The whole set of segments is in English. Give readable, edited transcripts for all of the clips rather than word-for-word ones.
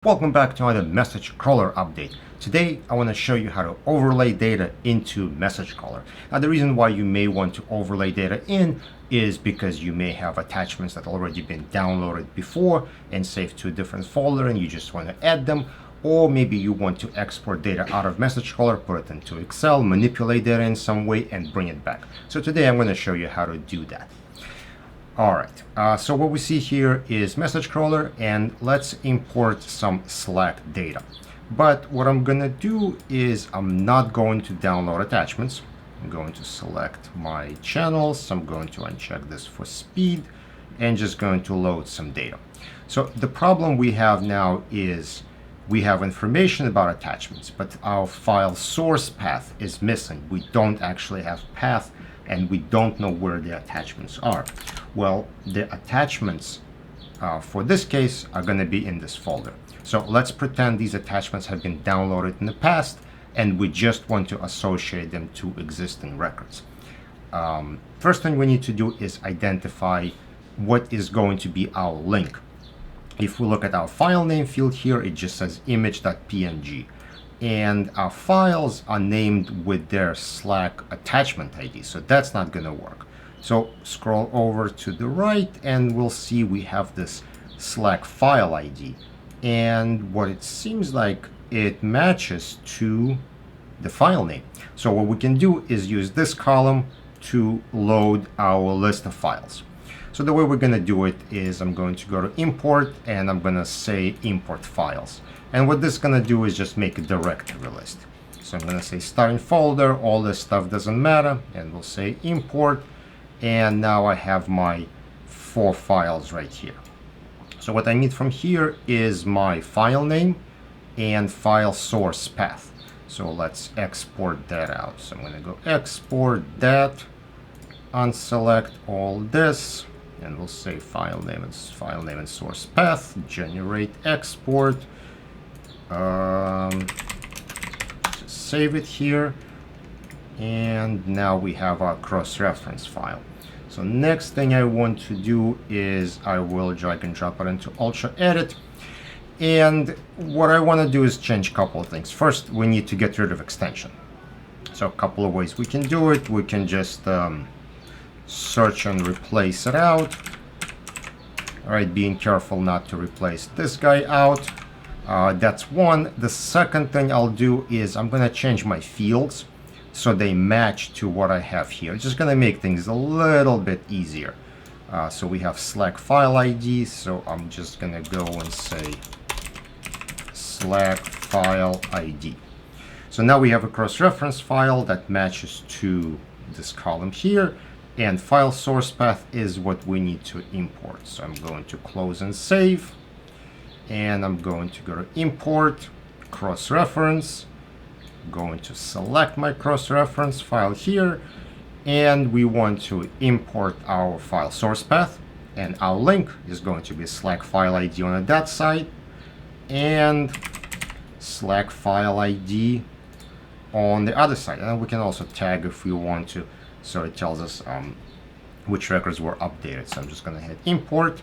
Welcome back to another message crawler update. Today I want to show you how to overlay data into message crawler. Now the reason why you may want to overlay data in is because you may have attachments that already been downloaded before and saved to a different folder and you just want to add them, or maybe you want to export data out of message crawler, put it into Excel, manipulate data in some way and bring it back. So today I'm going to show you how to do that. Alright, so what we see here is message crawler, and let's import some Slack data. But what I'm gonna do is I'm not going to download attachments. I'm going to select my channels. I'm going to uncheck this for speed and just going to load some data. So the problem we have now is we have information about attachments, but our file source path is missing. We don't actually have path and we don't know where the attachments are. Well, the attachments for this case are going to be in this folder. So let's pretend these attachments have been downloaded in the past and we just want to associate them to existing records. First thing we need to do is identify what is going to be our link. If we look at our file name field here, it just says image.png. And our files are named with their Slack attachment ID, so that's not going to work. So scroll over to the right and we'll see we have this Slack file ID, and what it seems like it matches to the file name. So what we can do is use this column to load our list of files. So the way we're going to do it is I'm going to go to import and I'm going to say import files. And what this is going to do is just make a directory list. So I'm going to say starting folder, all this stuff doesn't matter, and we'll say import. And now I have my 4 files right here. So what I need from here is my file name and file source path. So let's export that out. So I'm going to go export that, unselect all this, and we'll say file name and source path, generate export. Just save it here, and now we have our cross-reference file. So next thing I want to do is I will drag and drop it into Ultra Edit, and what I want to do is change a couple of things. First, we need to get rid of extension. So a couple of ways we can do it. We can just search and replace it out. All right, being careful not to replace this guy out. That's one. The second thing I'll do is I'm going to change my fields so they match to what I have here. It's just going to make things a little bit easier. So we have Slack file ID, so I'm just going to go and say Slack file ID. So now we have a cross-reference file that matches to this column here, and file source path is what we need to import. So I'm going to close and save. And I'm going to go to import cross-reference, going to select my cross-reference file here, and we want to import our file source path, and our link is going to be Slack file ID on the DAT side and Slack file ID on the other side. And we can also tag if we want to, so it tells us which records were updated. So I'm just going to hit import,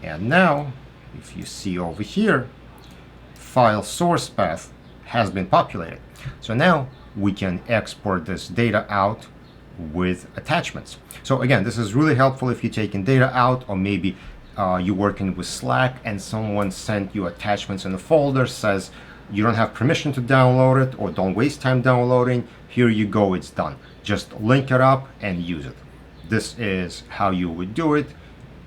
and now if you see over here, file source path has been populated. So now we can export this data out with attachments. So again, this is really helpful if you're taking data out, or maybe you're working with Slack and someone sent you attachments in a folder, says you don't have permission to download it or don't waste time downloading. Here you go, it's done. Just link it up and use it. This is how you would do it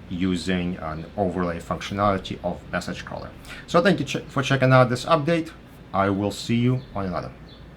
using an overlay functionality of message crawler. So thank you for checking out this update. I will see you on another.